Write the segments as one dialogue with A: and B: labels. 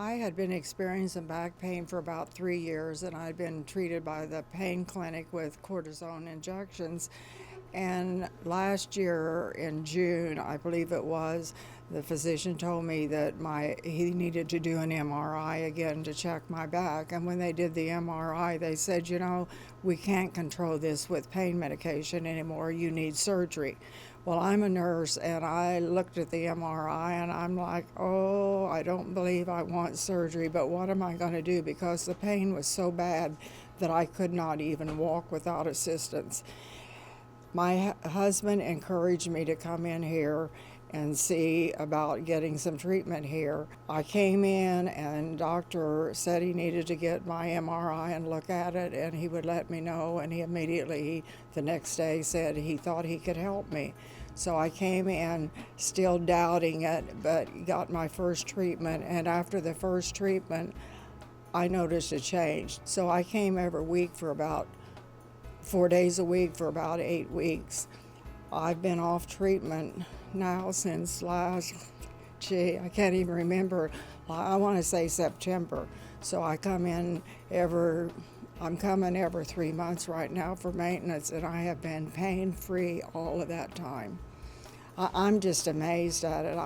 A: I had been experiencing back pain for about 3 years, and I'd been treated by the pain clinic with cortisone injections. And last year in June, I believe it was, the physician told me that he needed to do an MRI again to check my back. And when they did the MRI, they said, we can't control this with pain medication anymore. You need surgery. Well, I'm a nurse, and I looked at the MRI and I'm like, oh, I don't believe I want surgery, but what am I going to do? Because the pain was so bad that I could not even walk without assistance. My husband encouraged me to come in here and see about getting some treatment here. I came in and doctor said he needed to get my MRI and look at it, and he would let me know, and he immediately the next day said he thought he could help me. So I came in still doubting it, but got my first treatment, and after the first treatment I noticed a change. So I came every week for about 4 days a week for about 8 weeks. I've been off treatment now since I can't even remember. I want to say September. So I'm coming every 3 months right now for maintenance, and I have been pain-free all of that time. I'm just amazed at it.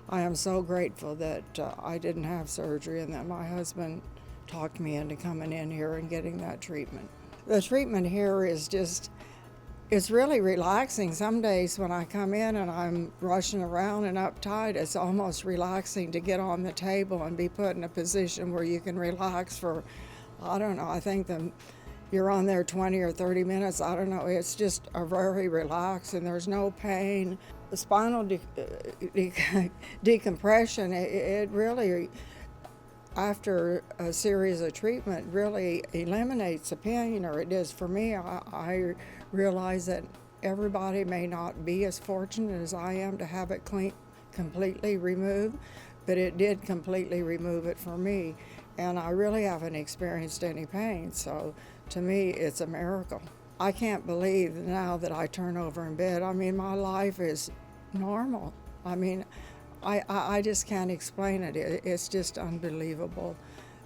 A: I am so grateful that I didn't have surgery and that my husband talked me into coming in here and getting that treatment. The treatment here is it's really relaxing. Some days when I come in and I'm rushing around and uptight, it's almost relaxing to get on the table and be put in a position where you can relax for, I don't know, I think you're on there 20 or 30 minutes. I don't know. It's just a very relaxed, and there's no pain. The spinal decompression, it really, after a series of treatment, really eliminates the pain, or it is for me. I realize that everybody may not be as fortunate as I am to have it completely removed, but it did completely remove it for me, and I really haven't experienced any pain. So to me, it's a miracle. I can't believe now that I turn over in bed. I mean, my life is normal. I mean, I just can't explain it. It's just unbelievable,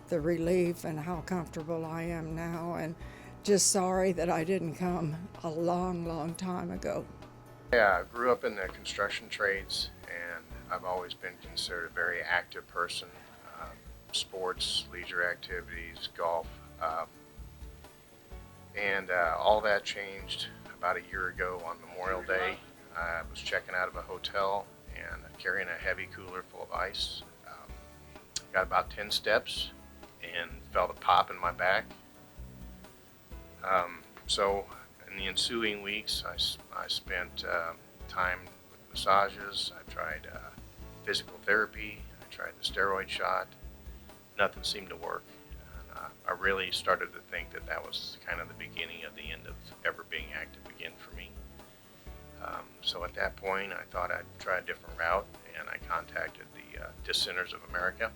A: the relief and how comfortable I am now, and just sorry that I didn't come a long, long time ago.
B: Yeah, I grew up in the construction trades, and I've always been considered a very active person. Sports, leisure activities, golf, and all that changed about a year ago on Memorial Day. I was checking out of a hotel and carrying a heavy cooler full of ice. Got about 10 steps and felt a pop in my back. So in the ensuing weeks, I spent time with massages. I tried physical therapy. I tried the steroid shot. Nothing seemed to work. And, I really started to think that was kind of the beginning of the end of ever being active again for me. So at that point, I thought I'd try a different route, and I contacted the Disc Centers of America,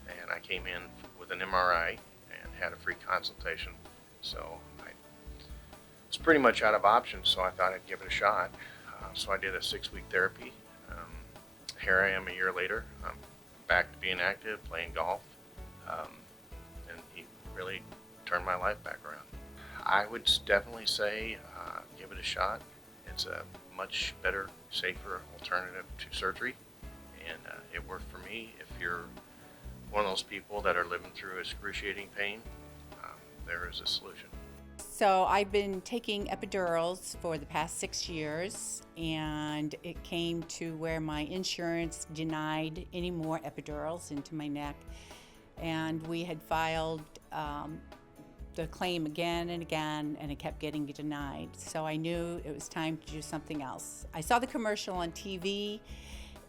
B: and I came in with an MRI and had a free consultation. So I was pretty much out of options, so I thought I'd give it a shot. So I did a 6-week therapy. Here I am a year later. I'm back to being active, playing golf, and he really turned my life back around. I would definitely say give it a shot. It's a much better, safer alternative to surgery, and it worked for me. If you're one of those people that are living through excruciating pain, there is a solution.
C: So I've been taking epidurals for the past 6 years, and it came to where my insurance denied any more epidurals into my neck, and we had filed the claim again and again, and it kept getting denied. So I knew it was time to do something else. I saw the commercial on TV,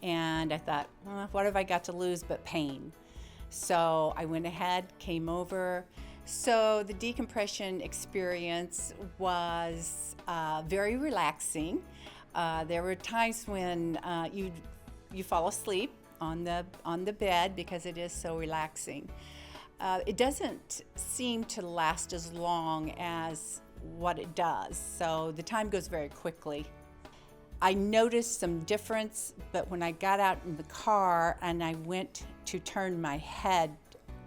C: and I thought, what have I got to lose but pain? So I went ahead, came over. So the decompression experience was very relaxing. There were times when you fall asleep on the bed because it is so relaxing. It doesn't seem to last as long as what it does, so the time goes very quickly. I noticed some difference, but when I got out in the car and I went to turn my head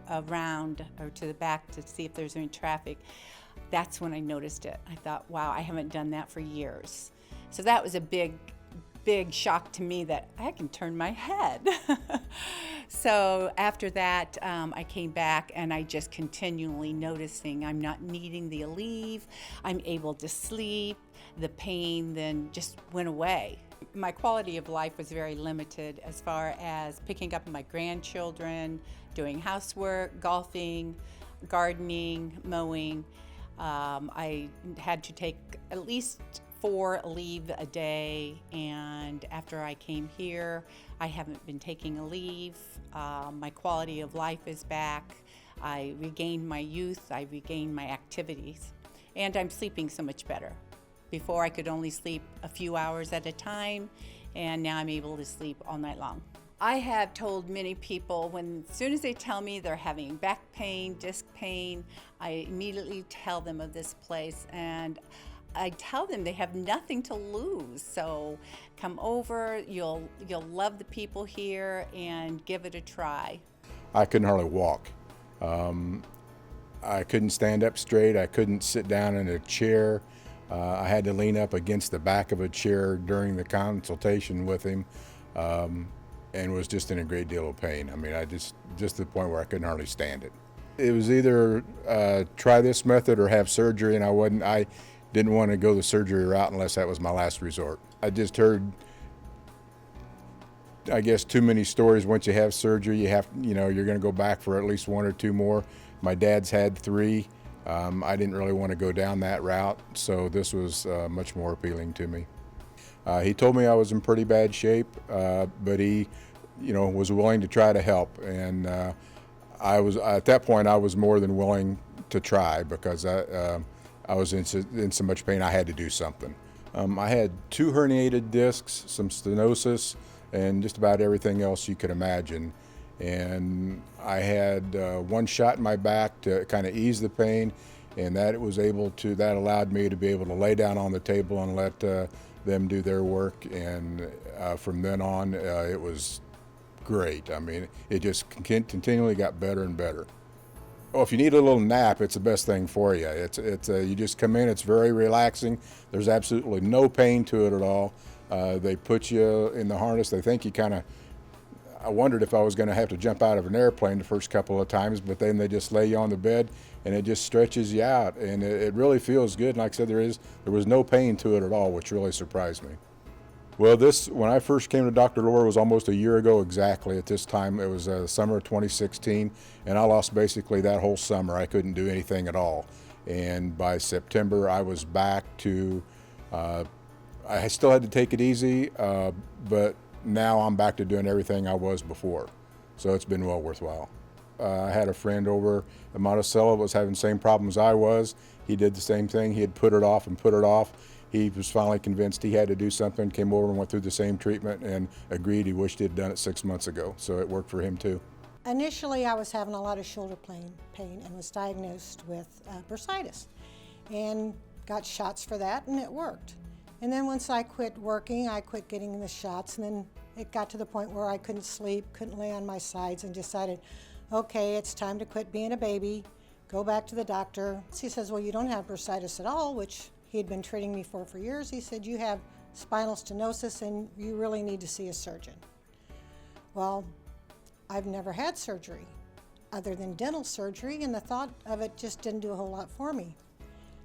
C: around or to the back to see if there's any traffic, that's when I noticed it. I thought, wow, I haven't done that for years. So that was a big shock to me that I can turn my head. So after that, I came back and I just continually noticing I'm not needing the Aleve. I'm able to sleep. The pain then just went away. My quality of life was very limited as far as picking up my grandchildren, doing housework, golfing, gardening, mowing. I had to take at least 4 Aleve a day, and after I came here, I haven't been taking Aleve. My quality of life is back. I regained my youth, I regained my activities, and I'm sleeping so much better. Before I could only sleep a few hours at a time, and now I'm able to sleep all night long. I have told many people as soon as they tell me they're having back pain, disc pain, I immediately tell them of this place, and I tell them they have nothing to lose. So come over, you'll love the people here, and give it a try.
D: I couldn't hardly walk. I couldn't stand up straight. I couldn't sit down in a chair. I had to lean up against the back of a chair during the consultation with him, and was just in a great deal of pain. I mean, just to the point where I couldn't hardly stand it. It was either try this method or have surgery, and I didn't want to go the surgery route unless that was my last resort. I just heard, I guess, too many stories. Once you have surgery, you're going to go back for at least 1 or 2 more. My dad's had 3. I didn't really want to go down that route, so this was much more appealing to me. He told me I was in pretty bad shape, but he, was willing to try to help, and at that point I was more than willing to try because I was in so much pain I had to do something. I had 2 herniated discs, some stenosis, and just about everything else you could imagine. And I had 1 shot in my back to kind of ease the pain, and that allowed me to be able to lay down on the table and let them do their work. And from then on, it was great. I mean, it just continually got better and better. Oh, if you need a little nap, it's the best thing for you. You just come in, it's very relaxing. There's absolutely no pain to it at all. They put you in the harness. They think you I wondered if I was going to have to jump out of an airplane the first couple of times, but then they just lay you on the bed and it just stretches you out, and it really feels good. And like I said, there was no pain to it at all, which really surprised me. Well, when I first came to Dr. Lohr was almost a year ago exactly at this time. It was summer of 2016, and I lost basically that whole summer. I couldn't do anything at all. And by September, I was back to, I still had to take it easy, but now I'm back to doing everything I was before. So it's been well worthwhile. I had a friend over at Monticello that was having the same problems I was. He did the same thing. He had put it off and put it off. He was finally convinced he had to do something, came over and went through the same treatment and agreed he wished he had done it 6 months ago. So it worked for him too.
E: Initially, I was having a lot of shoulder pain and was diagnosed with bursitis and got shots for that, and it worked. And then once I quit working, I quit getting the shots, and then it got to the point where I couldn't sleep, couldn't lay on my sides, and decided, okay, it's time to quit being a baby, go back to the doctor. He says, well, you don't have bursitis at all, which he had been treating me for years. He said, you have spinal stenosis and you really need to see a surgeon. Well, I've never had surgery other than dental surgery, and the thought of it just didn't do a whole lot for me.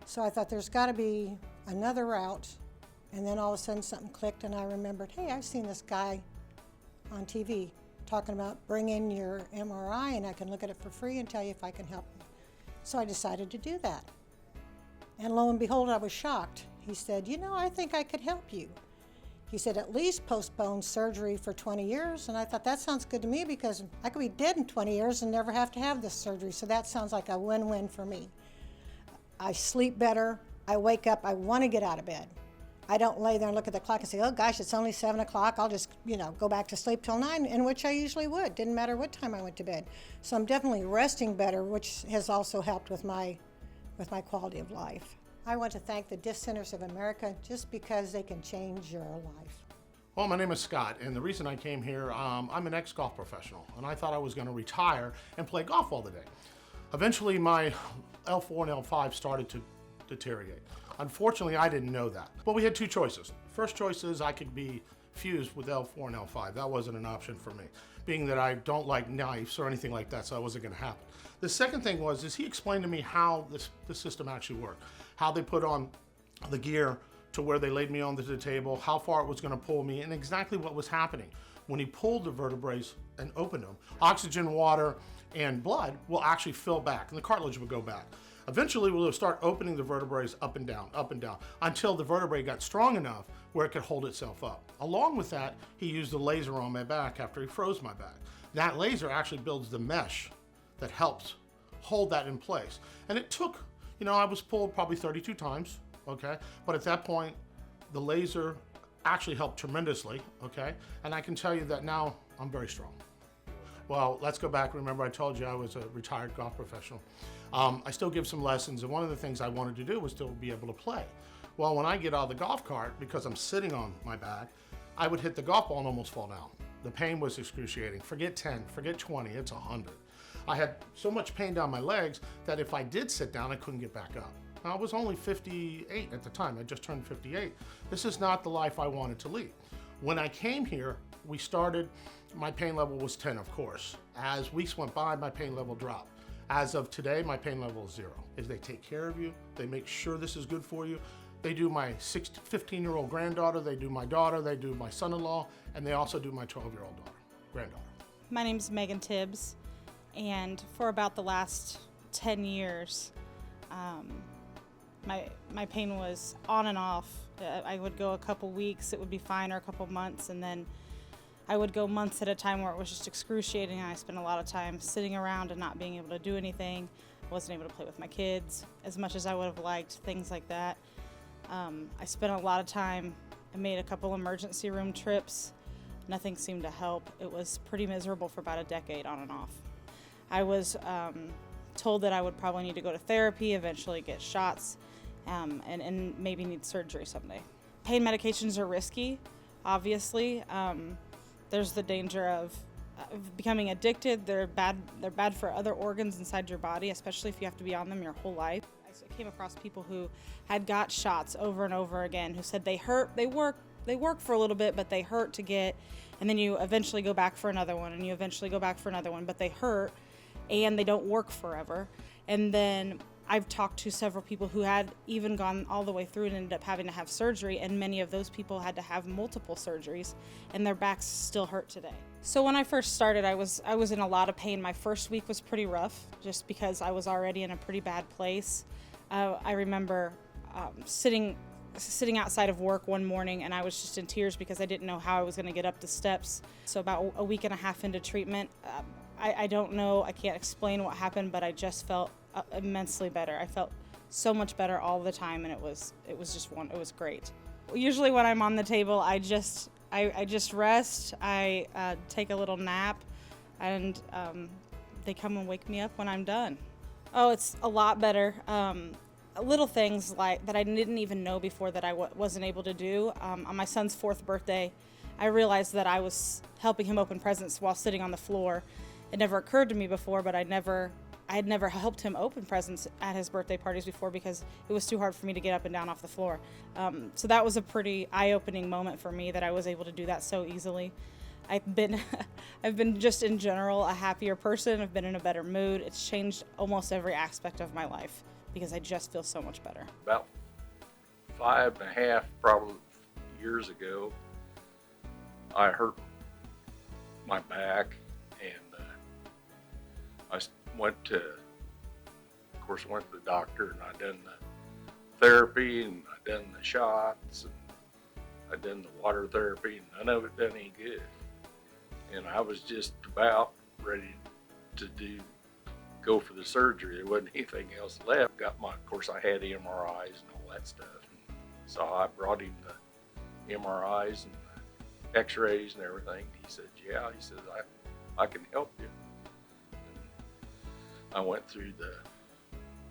E: So I thought there's got to be another route, and then all of a sudden something clicked and I remembered, hey, I've seen this guy on TV talking about bring in your MRI and I can look at it for free and tell you if I can help you. So I decided to do that. And lo and behold, I was shocked. He said, I think I could help you. He said, at least postpone surgery for 20 years. And I thought, that sounds good to me because I could be dead in 20 years and never have to have this surgery. So that sounds like a win-win for me. I sleep better. I wake up. I want to get out of bed. I don't lay there and look at the clock and say, oh gosh, it's only 7 o'clock. I'll just, go back to sleep till 9, in which I usually would. Didn't matter what time I went to bed. So I'm definitely resting better, which has also helped with my quality of life. I want to thank the Disc Centers of America just because they can change your life.
F: Well, my name is Scott, and the reason I came here, I'm an ex-golf professional, and I thought I was going to retire and play golf all the day. Eventually, my L4 and L5 started to deteriorate. Unfortunately, I didn't know that. But we had two choices. First choice is I could be fused with L4 and L5. That wasn't an option for me, being that I don't like knives or anything like that, so that wasn't going to happen. The second thing is he explained to me how the system actually worked, how they put on the gear to where they laid me onto the table, how far it was going to pull me, and exactly what was happening. When he pulled the vertebrae and opened them, oxygen, water, and blood will actually fill back, and the cartilage would go back. Eventually, we'll start opening the vertebrae up and down, until the vertebrae got strong enough where it could hold itself up. Along with that, he used a laser on my back after he froze my back. That laser actually builds the mesh that helps hold that in place. And it took, I was pulled probably 32 times, okay? But at that point, the laser actually helped tremendously, okay? And I can tell you that now I'm very strong. Well, let's go back. Remember, I told you I was a retired golf professional. I still give some lessons, and one of the things I wanted to do was still be able to play. Well, when I get out of the golf cart, because I'm sitting on my back, I would hit the golf ball and almost fall down. The pain was excruciating. Forget 10, forget 20, it's 100. I had so much pain down my legs that if I did sit down, I couldn't get back up. Now, I was only 58 at the time. I just turned 58. This is not the life I wanted to lead. When I came here, my pain level was 10, of course. As weeks went by, my pain level dropped. As of today, my pain level is 0. They take care of you. They make sure this is good for you. They do my 15-year-old granddaughter, they do my daughter, they do my son-in-law, and they also do my 12-year-old granddaughter.
G: My name's Megan Tibbs, and for about the last 10 years, my pain was on and off. I would go a couple weeks, it would be fine, or a couple months, and then I would go months at a time where it was just excruciating. I spent a lot of time sitting around and not being able to do anything. I wasn't able to play with my kids as much as I would have liked, things like that. I spent a lot of time, I made a couple emergency room trips. Nothing seemed to help. It was pretty miserable for about a decade on and off. I was told that I would probably need to go to therapy, eventually get shots, and maybe need surgery someday. Pain medications are risky, obviously. There's the danger of becoming addicted. They're bad for other organs inside your body, especially if you have to be on them your whole life. I came across people who had got shots over and over again, who said they hurt, they work for a little bit, but they hurt to get, and then you eventually go back for another one, and you eventually go back for another one, but they hurt, and they don't work forever. And then I've talked to several people who had even gone all the way through and ended up having to have surgery, and many of those people had to have multiple surgeries, and their backs still hurt today. So when I first started, I was in a lot of pain. My first week was pretty rough, just because I was already in a pretty bad place. I remember sitting outside of work one morning, and I was just in tears because I didn't know how I was going to get up the steps. So about a week and a half into treatment, I don't know, I can't explain what happened, but I just felt immensely better. I felt so much better all the time, and it was great. Usually when I'm on the table, I just rest. I take a little nap, and they come and wake me up when I'm done. Oh, it's a lot better. Little things like that I didn't even know before that I wasn't able to do. On my son's 4th birthday, I realized that I was helping him open presents while sitting on the floor. It never occurred to me before, but I had never helped him open presents at his birthday parties before because it was too hard for me to get up and down off the floor. So that was a pretty eye-opening moment for me that I was able to do that so easily. I've been just in general a happier person. I've been in a better mood. It's changed almost every aspect of my life because I just feel so much better.
H: About 5.5 probably years ago, I hurt my back, and I went to the doctor, and I done the therapy, and I done the shots, and I done the water therapy, and none of it done any good. And I was just about ready to go for the surgery. There wasn't anything else left. Of course, I had MRIs and all that stuff. And so I brought him the MRIs and the X-rays and everything. He said, "Yeah," he says, I can help you." And I went through the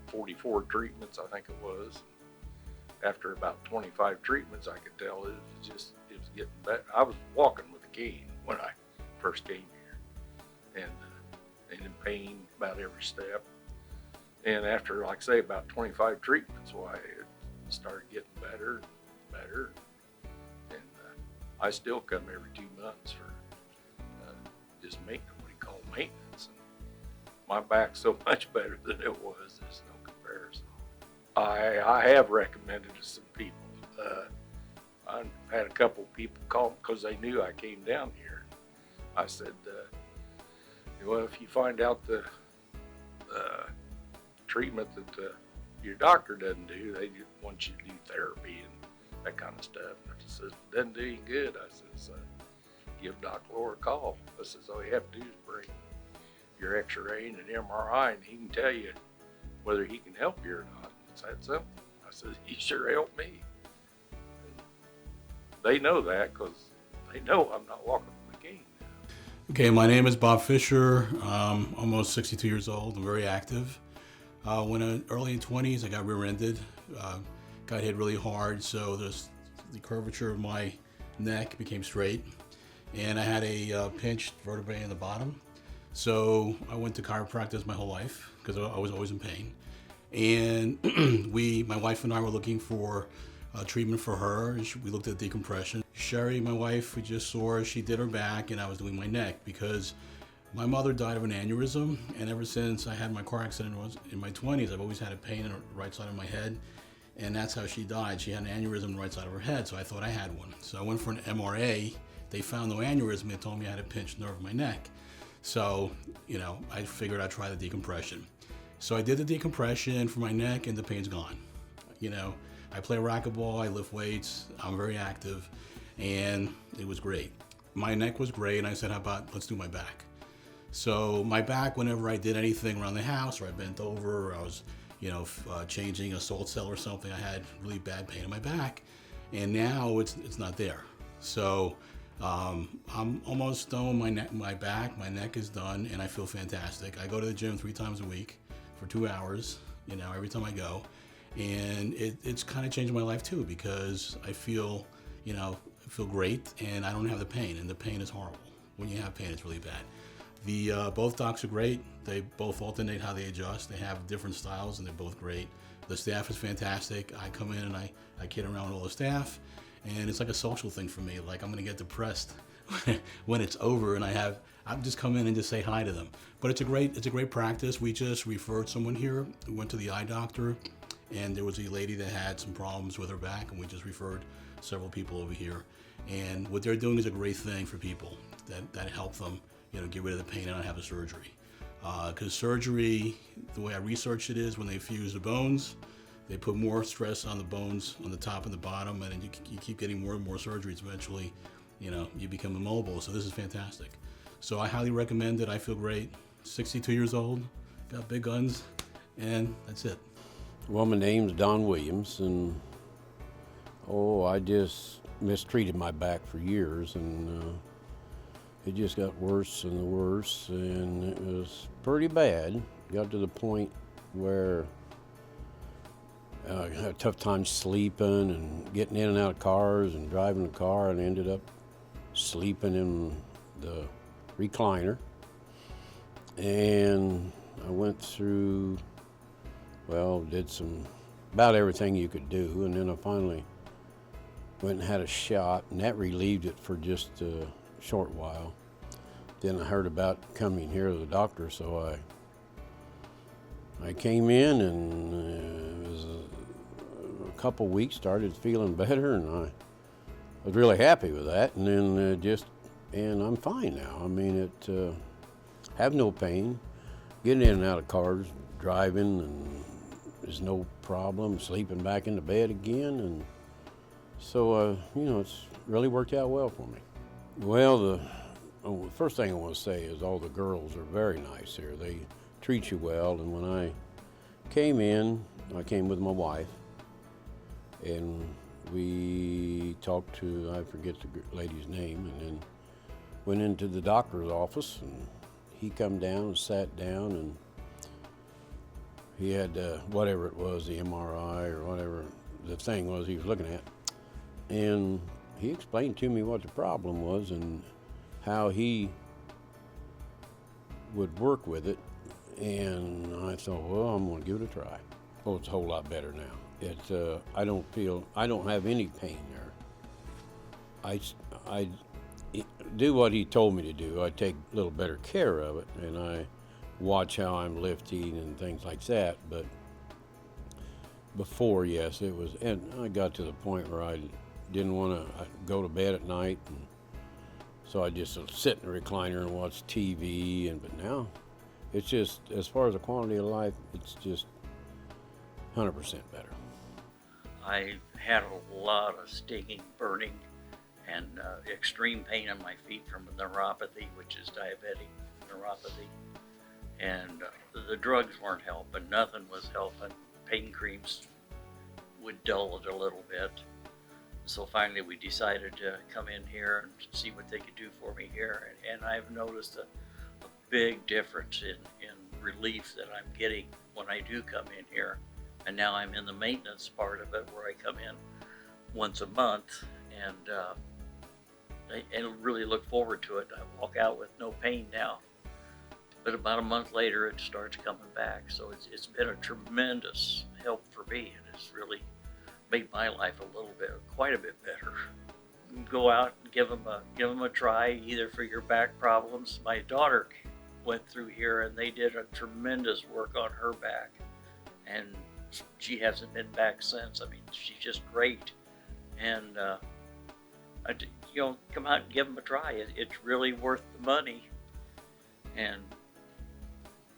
H: 44 treatments, I think it was. After about 25 treatments, I could tell it was getting better. I was walking with a cane when I first came here, and in pain about every step. And after, like I say, about 25 treatments, why it started getting better and better. And I still come every 2 months for just maintenance, what you call maintenance. And my back's so much better than it was, there's no comparison. I have recommended to some people. I had a couple people call because they knew I came down here. I said, well, if you find out the treatment that your doctor doesn't do, they just want you to do therapy and that kind of stuff. And I said, if it doesn't do you good, I says, give Doc Laura a call. I says, all you have to do is bring your x-ray and an MRI, and he can tell you whether he can help you or not. It's that simple. I said, he sure helped me. And they know that because they know I'm not walking with a cane now.
I: Okay, my name is Bob Fisher. I'm almost 62 years old. I'm very active. When I was early 20s, I got rear-ended. Got hit really hard, so the curvature of my neck became straight, and I had a pinched vertebrae in the bottom. So I went to chiropractors my whole life because I was always in pain. And my wife and I were looking for treatment for her. We looked at decompression. Sherry, my wife, we just saw her. She did her back, and I was doing my neck because my mother died of an aneurysm, and ever since I had my car accident in my 20s, I've always had a pain in the right side of my head, and that's how she died. She had an aneurysm in the right side of her head, so I thought I had one. So I went for an MRA. They found no aneurysm. They told me I had a pinched nerve in my neck. So, I figured I'd try the decompression. So I did the decompression for my neck, and the pain's gone. I play racquetball, I lift weights, I'm very active, and it was great. My neck was great, and I said, how about let's do my back? So my back, whenever I did anything around the house, or I bent over, or I was, changing a salt cell or something, I had really bad pain in my back, and now it's not there. So I'm almost done with my back. My neck is done, and I feel fantastic. I go to the gym 3 times a week for 2 hours, every time I go, and it's kind of changed my life too because I feel great, and I don't have the pain, and the pain is horrible. When you have pain, it's really bad. Both docs are great. They both alternate how they adjust. They have different styles, and they're both great. The staff is fantastic. I come in and I kid around with all the staff, and it's like a social thing for me. Like I'm gonna get depressed when it's over, and I'm just come in and just say hi to them. But it's a great practice. We just referred someone here who went to the eye doctor, and there was a lady that had some problems with her back, and we just referred several people over here. And what they're doing is a great thing for people that help them, get rid of the pain and not have the surgery. Because surgery, the way I researched it is when they fuse the bones, they put more stress on the bones on the top and the bottom, and then you keep getting more and more surgeries. Eventually, you become immobile. So this is fantastic. So I highly recommend it. I feel great. 62 years old, got big guns, and that's it.
J: Well, my name's Don Williams, and I just mistreated my back for years, and it just got worse and worse, and it was pretty bad. Got to the point where I had a tough time sleeping and getting in and out of cars and driving the car, and ended up sleeping in the recliner. And I went through, did about everything you could do, and then I finally went and had a shot, and that relieved it for just a short while. Then I heard about coming here to the doctor, so I came in, and it was a couple weeks, started feeling better, and I was really happy with that. And then and I'm fine now. I mean, have no pain, getting in and out of cars, driving, and there's no problem, sleeping back in the bed again, and so, it's really worked out well for me. Well, the first thing I want to say is all the girls are very nice here. They treat you well, and when I came in, I came with my wife, and we talked to, I forget the lady's name, and then went into the doctor's office, and he come down and sat down, and he had whatever it was, the MRI or whatever the thing was he was looking at. And he explained to me what the problem was and how he would work with it. And I thought, well, I'm going to give it a try. Oh, it's a whole lot better now. I don't have any pain there. I do what he told me to do. I take a little better care of it, and I watch how I'm lifting and things like that. But before, yes, it was, and I got to the point where I didn't want to go to bed at night, and so I just sit in the recliner and watch TV. But now, it's just, as far as the quality of life, it's just 100% better.
K: I had a lot of stinging, burning, and extreme pain in my feet from neuropathy, which is diabetic neuropathy. And the drugs weren't helping. Nothing was helping. Pain creams would dull it a little bit. So finally we decided to come in here and see what they could do for me here. And I've noticed a big difference in relief that I'm getting when I do come in here. And now I'm in the maintenance part of it, where I come in once a month, and I really look forward to it. I walk out with no pain now. But about a month later, it starts coming back. So it's been a tremendous help for me, and it's really made my life quite a bit better. Go out and give them a try, either for your back problems. My daughter went through here, and they did a tremendous work on her back, and she hasn't been back since. I mean, she's just great. And come out and give them a try. It's really worth the money, and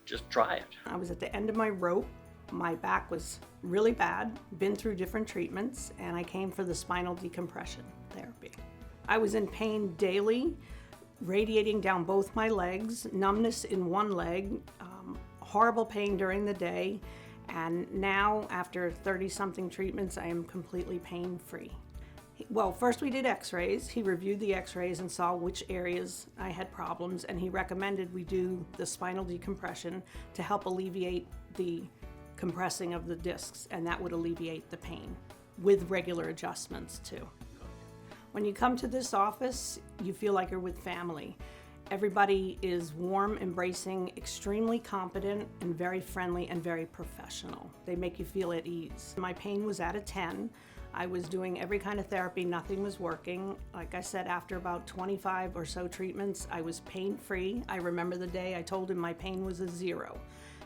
K: just try it.
L: I was at the end of my rope. My back was really bad, been through different treatments, and I came for the spinal decompression therapy. I was in pain daily, radiating down both my legs, numbness in one leg, horrible pain during the day, and now after 30-something treatments, I am completely pain-free. Well, first we did x-rays. He reviewed the x-rays and saw which areas I had problems, and he recommended we do the spinal decompression to help alleviate the compressing of the discs, and that would alleviate the pain with regular adjustments too. When you come to this office, you feel like you're with family. Everybody is warm, embracing, extremely competent, and very friendly and very professional. They make you feel at ease. My pain was at a 10. I was doing every kind of therapy, nothing was working. Like I said, after about 25 or so treatments, I was pain-free. I remember the day I told him my pain was a 0.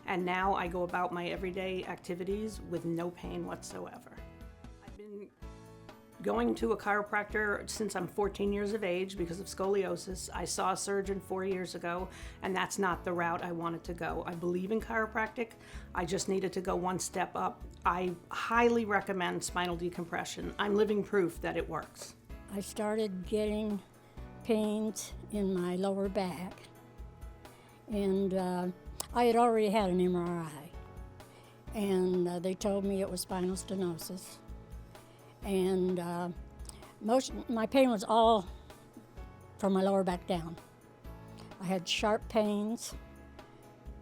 L: And now I go about my everyday activities with no pain whatsoever. I've been going to a chiropractor since I'm 14 years of age because of scoliosis. I saw a surgeon 4 years ago, and that's not the route I wanted to go. I believe in chiropractic. I just needed to go one step up. I highly recommend spinal decompression. I'm living proof that it works.
M: I started getting pains in my lower back, and I had already had an MRI, and they told me it was spinal stenosis. And my pain was all from my lower back down. I had sharp pains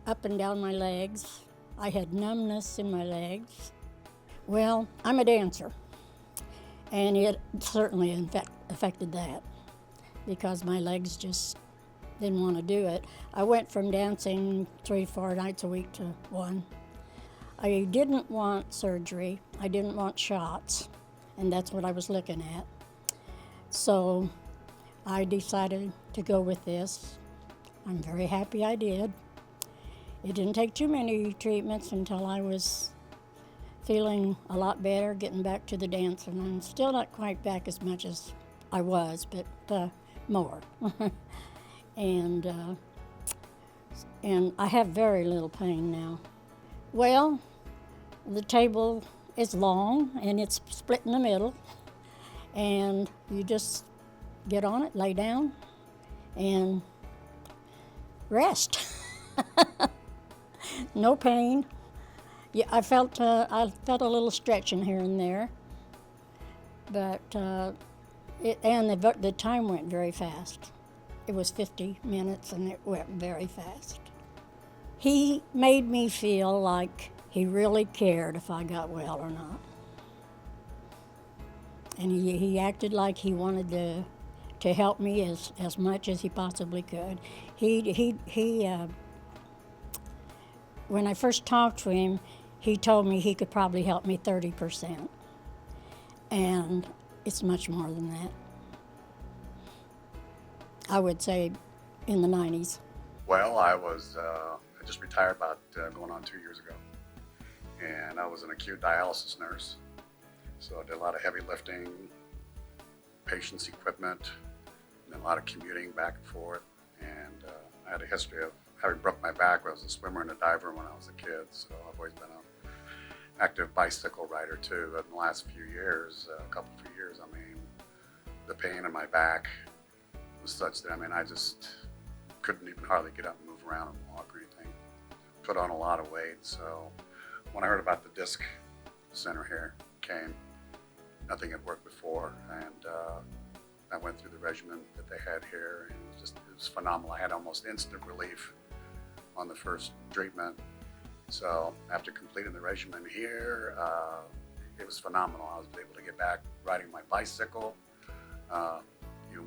M: up and down my legs. I had numbness in my legs. Well, I'm a dancer, and it certainly affected that because my legs just didn't want to do it. I went from dancing 3-4 nights a week to 1. I didn't want surgery. I didn't want shots, and that's what I was looking at. So I decided to go with this. I'm very happy I did. It didn't take too many treatments until I was feeling a lot better, getting back to the dancing. I'm still not quite back as much as I was, but more. And I have very little pain now. Well, the table is long and it's split in the middle, and you just get on it, lay down, and rest. No pain. Yeah, I felt a little stretching here and there, but the time went very fast. It was 50 minutes, and it went very fast. He made me feel like he really cared if I got well or not. And he acted like he wanted to help me as much as he possibly could. When I first talked to him, he told me he could probably help me 30%. And it's much more than that. I would say in the 90s.
N: Well, I just retired about going on 2 years ago. And I was an acute dialysis nurse. So I did a lot of heavy lifting, patients' equipment, and a lot of commuting back and forth. And I had a history of having broke my back. I was a swimmer and a diver when I was a kid. So I've always been an active bicycle rider too. But in the last few years, few years, the pain in my back was such that, I just couldn't even hardly get up and move around and walk or anything. Put on a lot of weight. So when I heard about the disc center here, came, nothing had worked before, and I went through the regimen that they had here, and it was phenomenal. I had almost instant relief on the first treatment. So after completing the regimen here, it was phenomenal. I was able to get back riding my bicycle,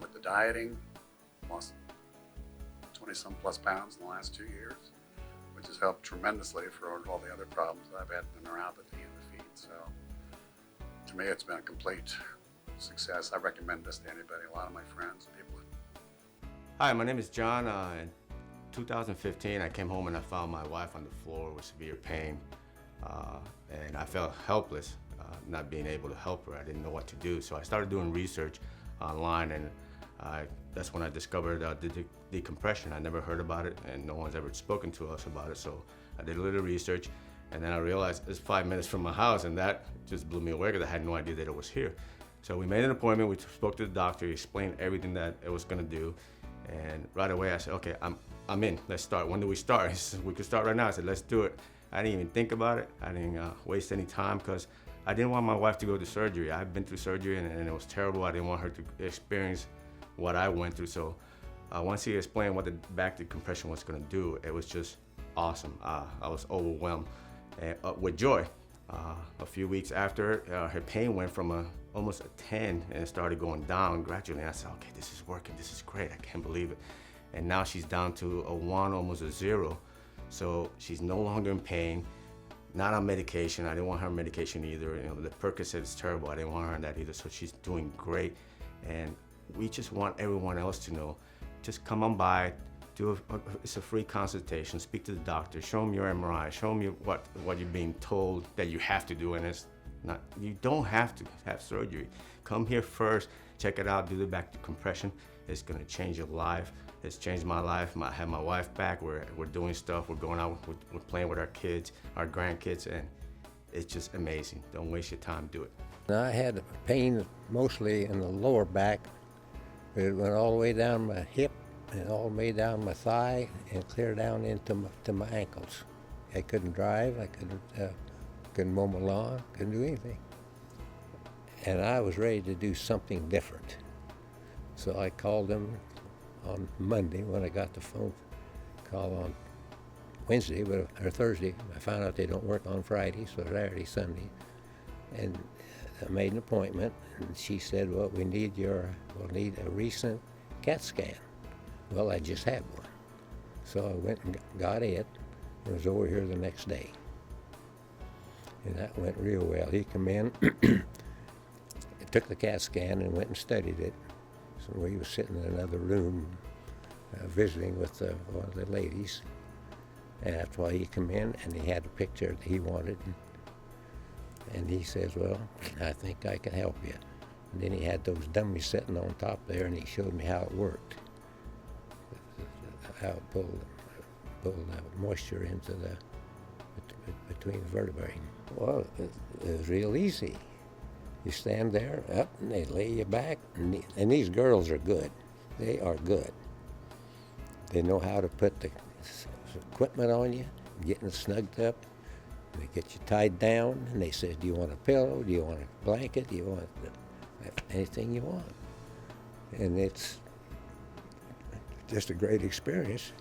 N: with the dieting, lost 20-some plus pounds in the last 2 years, which has helped tremendously for all the other problems that I've had, the neuropathy in the feet. So to me, it's been a complete success. I recommend this to anybody, a lot of my friends, people.
O: Hi, my name is John. In 2015, I came home and I found my wife on the floor with severe pain, and I felt helpless, not being able to help her. I didn't know what to do, so I started doing research online, and that's when I discovered the decompression. I never heard about it, and no one's ever spoken to us about it, so I did a little research, and then I realized it's 5 minutes from my house, and that just blew me away because I had no idea that it was here. So we made an appointment, we spoke to the doctor, he explained everything that it was gonna do, and right away I said, okay, I'm in, let's start. When do we start? He said, we could start right now. I said, let's do it. I didn't even think about it. I didn't waste any time because I didn't want my wife to go to surgery. I've been through surgery and it was terrible. I didn't want her to experience what I went through. So once he explained what the back decompression was gonna do, it was just awesome. I was overwhelmed with joy. A few weeks after, her pain went from almost a 10 and it started going down gradually. And I said, okay, this is working, this is great, I can't believe it. And now she's down to a 1, almost a 0. So she's no longer in pain, not on medication. I didn't want her on medication either. The Percocet is terrible. I didn't want her on that either. So she's doing great. And we just want everyone else to know, just come on by, it's a free consultation, speak to the doctor, show them your MRI, show them what you're being told that you have to do, and it's not, you don't have to have surgery. Come here first, check it out, do the back decompression. It's gonna change your life. It's changed my life. I have my wife back. We're doing stuff. We're going out. We're playing with our kids, our grandkids, and it's just amazing. Don't waste your time. Do it.
P: I had pain mostly in the lower back. It went all the way down my hip and all the way down my thigh and clear down into my ankles. I couldn't drive. I couldn't mow my lawn. Couldn't do anything. And I was ready to do something different. So I called them on Monday when I got the phone call on Wednesday or Thursday. I found out they don't work on Friday, so Saturday, Sunday. And I made an appointment, and she said, well, we'll need a recent CAT scan. Well, I just had one. So I went and got it, and was over here the next day. And that went real well. He came in, took the CAT scan and went and studied it. So he was sitting in another room visiting with one of the ladies. And that's why he came in and he had a picture that he wanted. And he says, well, I think I can help you. And then he had those dummies sitting on top there and he showed me how it worked. How it pulled moisture into between the vertebrae. Well, it was real easy. You stand there, up, and they lay you back. And these girls are good. They are good. They know how to put the equipment on you, getting snugged up. They get you tied down, and they say, do you want a pillow? Do you want a blanket? Do you want anything you want? And it's just a great experience.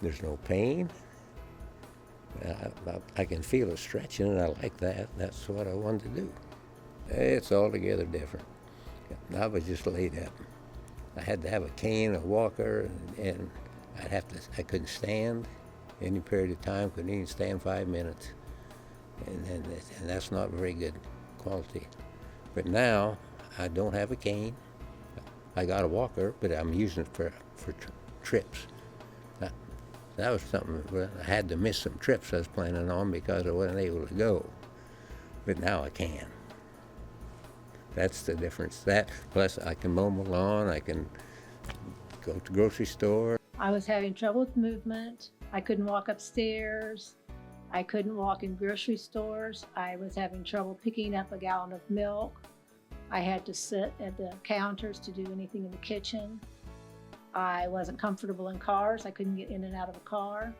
P: There's no pain. I can feel it stretching, and I like that. That's what I wanted to do. It's altogether different. I was just laid up. I had to have a cane, a walker, and I couldn't stand any period of time, couldn't even stand 5 minutes. And that's not very good quality. But now, I don't have a cane. I got a walker, but I'm using it for trips. That was something, I had to miss some trips I was planning on because I wasn't able to go. But now I can. That's the difference. That, plus I can mow my lawn, I can go to the grocery store.
Q: I was having trouble with movement. I couldn't walk upstairs. I couldn't walk in grocery stores. I was having trouble picking up a gallon of milk. I had to sit at the counters to do anything in the kitchen. I wasn't comfortable in cars. I couldn't get in and out of a car.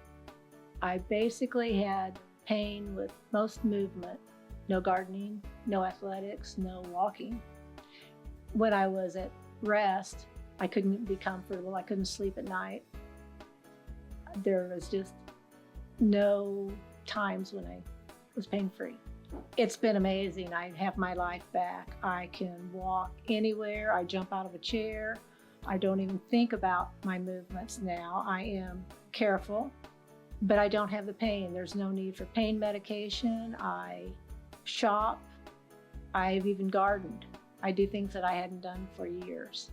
Q: I basically had pain with most movement, no gardening, no athletics, no walking. When I was at rest, I couldn't be comfortable. I couldn't sleep at night. There was just no times when I was pain-free. It's been amazing. I have my life back. I can walk anywhere. I jump out of a chair. I don't even think about my movements now. I am careful, but I don't have the pain. There's no need for pain medication. I shop. I've even gardened. I do things that I hadn't done for years.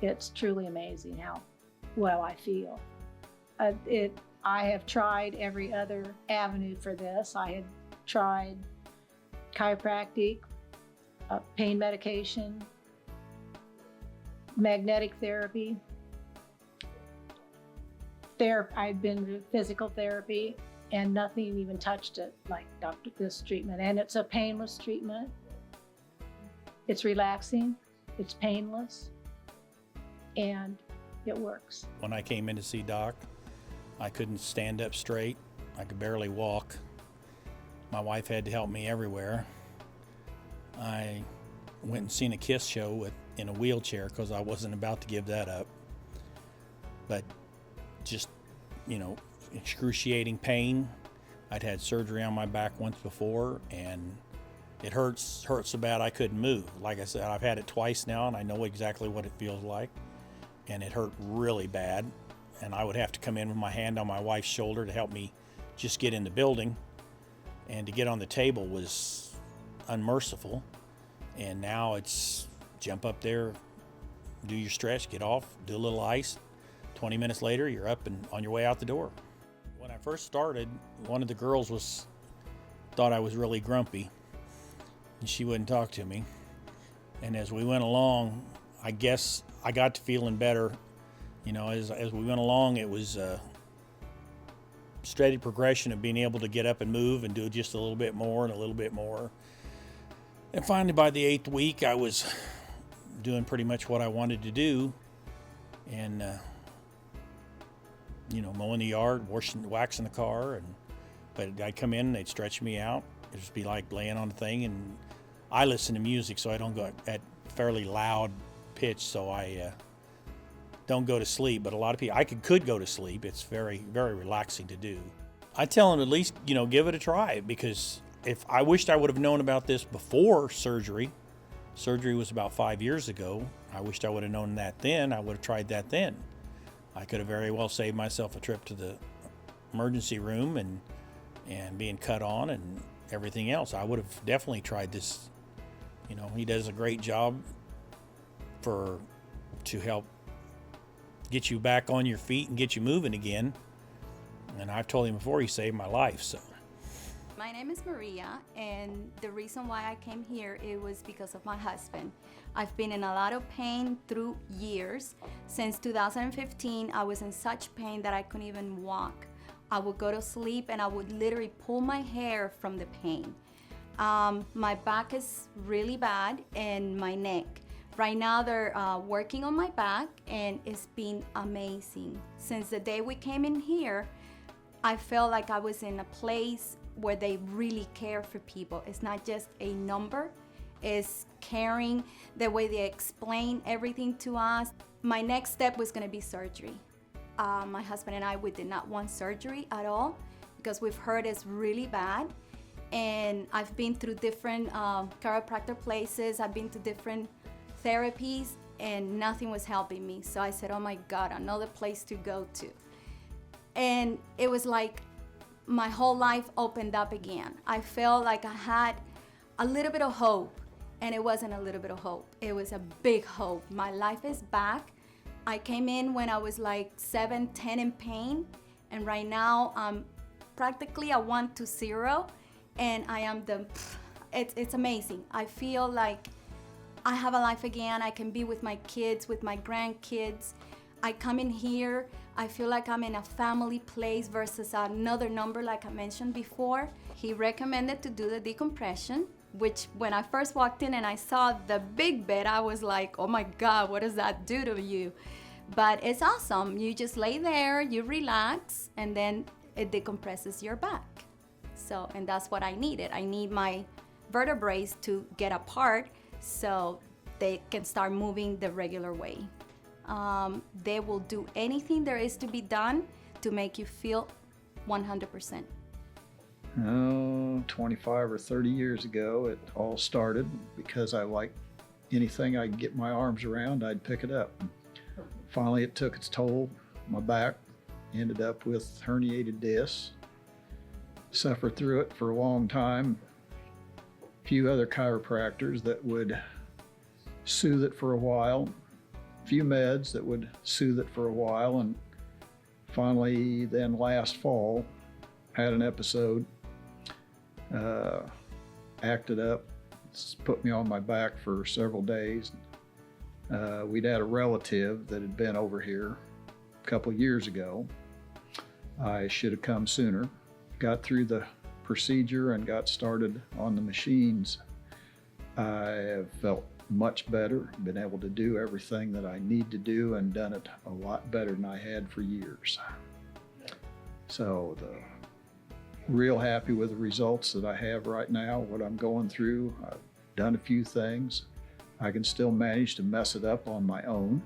Q: It's truly amazing how well I feel. I have tried every other avenue for this. I had tried chiropractic, pain medication, magnetic therapy. I've been to physical therapy, and nothing even touched it like this treatment. And it's a painless treatment. It's relaxing, it's painless, and it works.
R: When I came in to see Doc, I couldn't stand up straight. I could barely walk. My wife had to help me everywhere. I went and seen a KISS show in a wheelchair because I wasn't about to give that up. But just, excruciating pain. I'd had surgery on my back once before, and it hurt so bad I couldn't move. Like I said, I've had it twice now, and I know exactly what it feels like. And it hurt really bad. And I would have to come in with my hand on my wife's shoulder to help me just get in the building. And to get on the table was unmerciful. And now it's jump up there, do your stretch, get off, do a little ice. 20 minutes later, you're up and on your way out the door. When I first started, one of the girls thought I was really grumpy, and she wouldn't talk to me. And as we went along, I guess I got to feeling better. As we went along, it was a steady progression of being able to get up and move and do just a little bit more and a little bit more. And finally, by the 8th week, I was doing pretty much what I wanted to do. And, mowing the yard, waxing the car. But I'd come in and they'd stretch me out. It'd just be like laying on a thing. And I listen to music, so I don't go at fairly loud pitch, so I don't go to sleep. But a lot of people, I could go to sleep. It's very, very relaxing to do. I tell them at least, give it a try, because if I wished I would have known about this before surgery. Surgery was about 5 years ago. I wished I would have known that then. I would have tried that then. I could have very well saved myself a trip to the emergency room and being cut on and everything else. I would have definitely tried this. He does a great job to help get you back on your feet and get you moving again. And I've told him before, he saved my life, so.
S: My name is Maria, and the reason why I came here, it was because of my husband. I've been in a lot of pain through years. Since 2015, I was in such pain that I couldn't even walk. I would go to sleep and I would literally pull my hair from the pain. My back is really bad, and my neck. Right now they're working on my back, and it's been amazing. Since the day we came in here, I felt like I was in a place where they really care for people. It's not just a number, it's caring, the way they explain everything to us. My next step was gonna be surgery. My husband and I, we did not want surgery at all because we've heard it's really bad. And I've been through different chiropractor places, I've been to different therapies, and nothing was helping me. So I said, oh my God, another place to go to. And it was like my whole life opened up again. I felt like I had a little bit of hope, and it wasn't a little bit of hope. It was a big hope. My life is back. I came in when I was like 7, 10 in pain, and right now I'm practically a 1 to 0, and I am it's amazing. I feel like I have a life again. I can be with my kids, with my grandkids. I come in here, I feel like I'm in a family place versus another number like I mentioned before. He recommended to do the decompression, which when I first walked in and I saw the big bed, I was like, oh my God, what does that do to you? But it's awesome. You just lay there, you relax, and then it decompresses your back. So, and that's what I needed. I need my vertebrae to get apart so they can start moving the regular way. They will do anything there is to be done to make you feel 100%.
T: 25 or 30 years ago, it all started because I liked anything I could get my arms around, I'd pick it up. Finally, it took its toll. My back ended up with herniated discs. Suffered through it for a long time. A few other chiropractors that would soothe it for a while. A few meds that would soothe it for a while. And finally, then last fall, had an episode. Acted up, put me on my back for several days. We'd had a relative that had been over here a couple years ago. I should have come sooner. Got through the procedure and got started on the machines. I have felt much better, been able to do everything that I need to do and done it a lot better than I had for years. So real happy with the results that I have right now, what I'm going through. I've done a few things. I can still manage to mess it up on my own.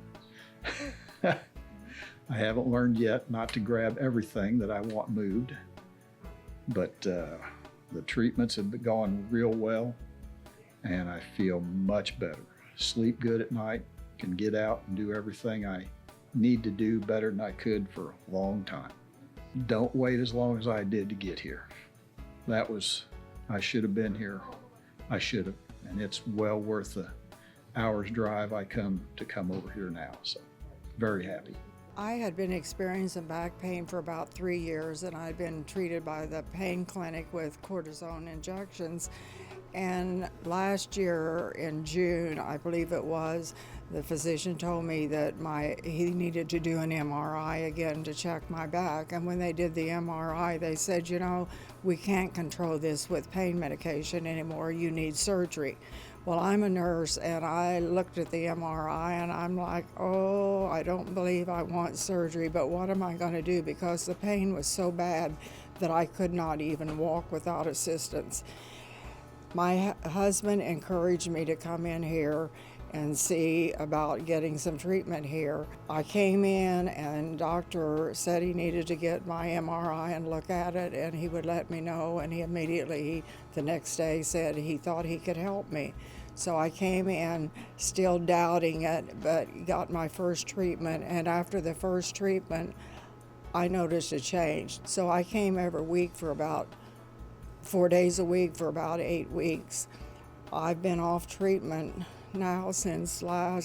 T: I haven't learned yet not to grab everything that I want moved, but the treatments have been going real well, and I feel much better. Sleep good at night, can get out and do everything I need to do better than I could for a long time. Don't wait as long as I did to get here. I should have been here. I should have, and it's well worth the hour's drive I come over here now, so very happy.
A: I had been experiencing back pain for about 3 years, and I'd been treated by the pain clinic with cortisone injections. And last year in June, I believe it was, the physician told me that he needed to do an MRI again to check my back. And when they did the MRI, they said, you know, we can't control this with pain medication anymore. You need surgery. Well, I'm a nurse, and I looked at the MRI, and I'm like, oh, I don't believe I want surgery, but what am I going to do? Because the pain was so bad that I could not even walk without assistance. My husband encouraged me to come in here and see about getting some treatment here. I came in, and doctor said he needed to get my MRI and look at it, and he would let me know, and he immediately, the next day, said he thought he could help me. So I came in still doubting it, but got my first treatment, and after the first treatment, I noticed a change. So I came every week for about 4 days a week for about 8 weeks. I've been off treatment now since I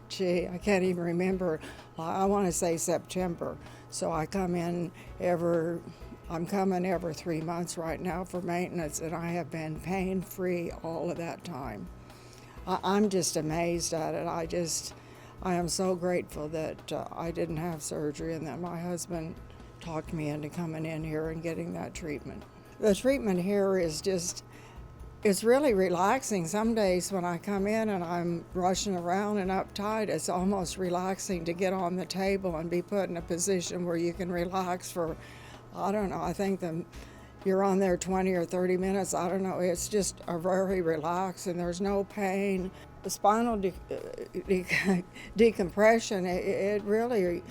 A: can't even remember. I want to say September. So I come in I'm coming every 3 months right now for maintenance, and I have been pain-free all of that time. I'm just amazed at it. I am so grateful that I didn't have surgery and that my husband talked me into coming in here and getting that treatment. The treatment here is it's really relaxing. Some days when I come in and I'm rushing around and uptight, it's almost relaxing to get on the table and be put in a position where you can relax for, I don't know, I think you're on there 20 or 30 minutes. I don't know. It's just a very relaxed, and there's no pain. The spinal decompression, it really,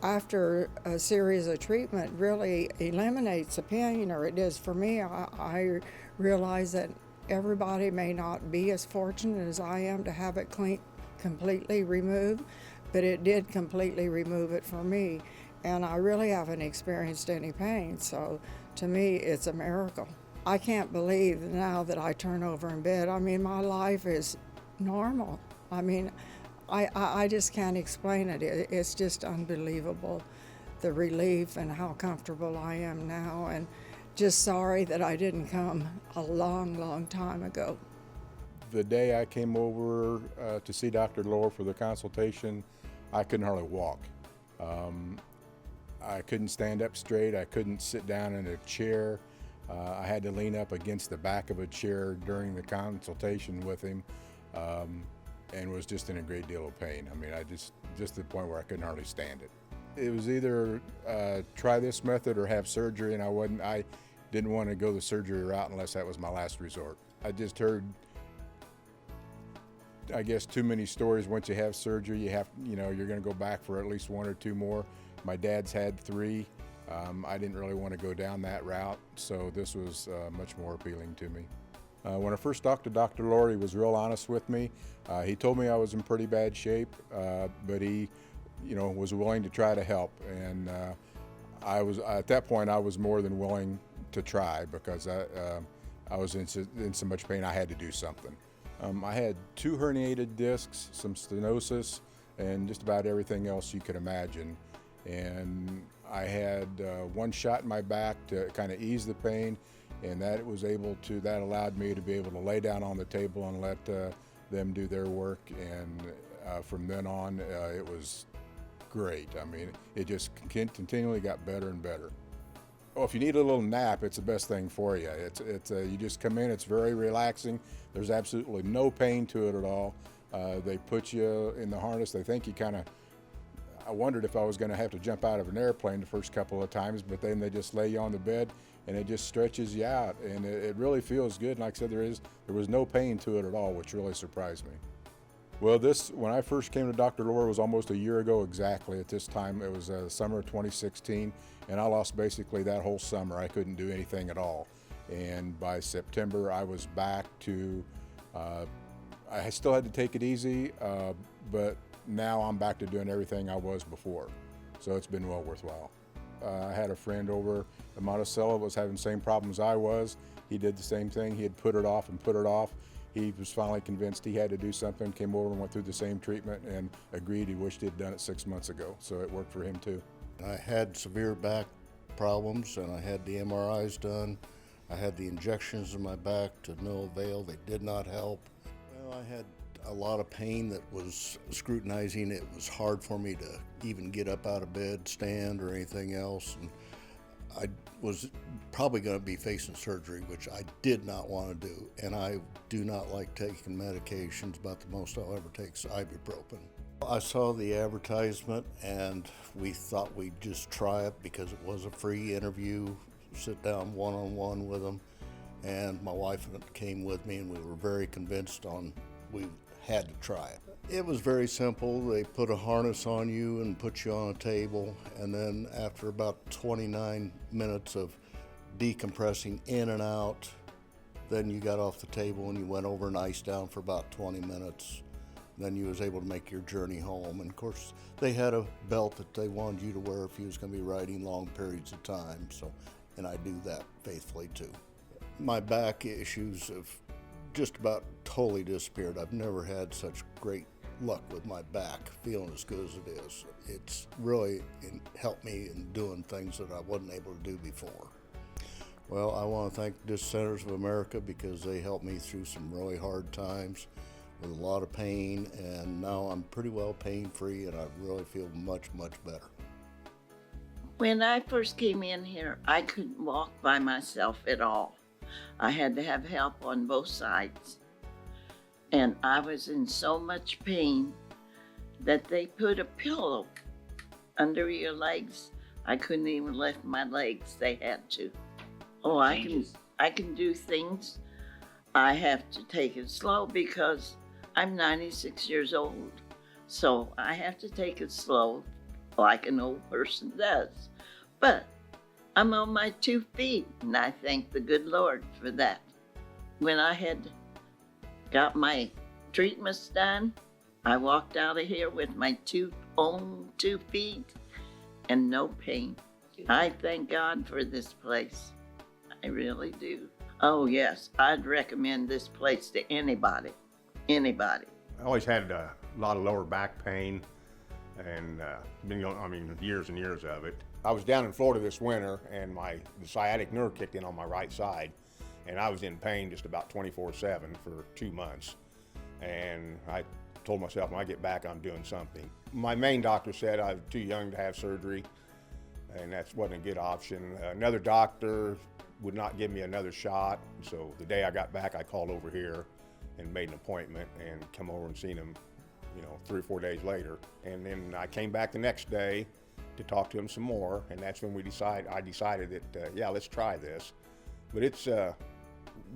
A: after a series of treatment, really eliminates the pain, or it does for me. I realize that Everybody may not be as fortunate as I am to have it completely removed, but it did completely remove it for me. And I really haven't experienced any pain, so to me, it's a miracle. I can't believe now that I turn over in bed. I mean, my life is normal. I mean, I just can't explain it. It's just unbelievable, the relief and how comfortable I am now, and just sorry that I didn't come a long, long time ago.
D: The day I came over to see Dr. Lohr for the consultation, I couldn't hardly walk. I couldn't stand up straight. I couldn't sit down in a chair. I had to lean up against the back of a chair during the consultation with him, and was just in a great deal of pain. I mean, I just to the point where I couldn't hardly stand it. It was either try this method or have surgery, and I didn't want to go the surgery route unless that was my last resort. I just heard, I guess, too many stories. Once you have surgery, you're going to go back for at least 1 or 2 more. My dad's had 3. I didn't really want to go down that route, so this was much more appealing to me. When I first talked to Dr. Lohr, he was real honest with me. He told me I was in pretty bad shape, but he, was willing to try to help. And at that point, I was more than willing to try because I was in so much pain I had to do something. I had 2 herniated discs, some stenosis, and just about everything else you could imagine. And I had 1 shot in my back to kind of ease the pain, and that allowed me to be able to lay down on the table and let them do their work. And from then on, it was great. I mean, it just continually got better and better. Oh, if you need a little nap, it's the best thing for you. You just come in, it's very relaxing. There's absolutely no pain to it at all. They put you in the harness. They think you I wondered if I was going to have to jump out of an airplane the first couple of times, but then they just lay you on the bed and it just stretches you out, and it really feels good. And like I said, there was no pain to it at all, which really surprised me. Well, when I first came to Dr. Lohr, was almost a year ago exactly at this time. It was summer of 2016, and I lost basically that whole summer. I couldn't do anything at all. And by September, I was back to, I still had to take it easy, but now I'm back to doing everything I was before. So it's been well worthwhile. I had a friend over at Monticello was having the same problems I was. He did the same thing. He had put it off and put it off. He was finally convinced he had to do something, came over and went through the same treatment and agreed he wished he'd done it 6 months ago. So it worked for him too.
U: I had severe back problems and I had the MRIs done. I had the injections in my back to no avail. They did not help. Well, I had a lot of pain that was scrutinizing. It was hard for me to even get up out of bed, stand, or anything else. And I was probably going to be facing surgery, which I did not want to do. And I do not like taking medications. About the most I'll ever take is ibuprofen. I saw the advertisement and we thought we'd just try it because it was a free interview, sit down one-on-one with them. And my wife came with me and we were very convinced we had to try it. It was very simple. They put a harness on you and put you on a table, and then after about 29 minutes of decompressing in and out, then you got off the table and you went over and iced down for about 20 minutes. Then you was able to make your journey home. And of course, they had a belt that they wanted you to wear if you was going to be riding long periods of time. And I do that faithfully too. My back issues have just about totally disappeared. I've never had such great luck with my back, feeling as good as it is. It's really helped me in doing things that I wasn't able to do before. Well, I want to thank Disc Centers of America because they helped me through some really hard times with a lot of pain, and now I'm pretty well pain-free and I really feel much, much better.
V: When I first came in here, I couldn't walk by myself at all. I had to have help on both sides. And I was in so much pain that they put a pillow under your legs. I couldn't even lift my legs. They had to. Oh, I can do things. I have to take it slow because I'm 96 years old. So I have to take it slow like an old person does. But I'm on my 2 feet, and I thank the good Lord for that. when I had got my treatments done, I walked out of here with my own 2 feet and no pain. I thank God for this place. I really do. Oh yes, I'd recommend this place to anybody. Anybody.
B: I always had a lot of lower back pain and years and years of it. I was down in Florida this winter and the sciatic nerve kicked in on my right side and I was in pain just about 24/7 for 2 months. And I told myself when I get back I'm doing something. My main doctor said I was too young to have surgery and that wasn't a good option. Another doctor would not give me another shot. So the day I got back I called over here and made an appointment and come over and seen him, 3 or 4 days later. And then I came back the next day to talk to him some more, and that's when I decided that, yeah, let's try this. But it's,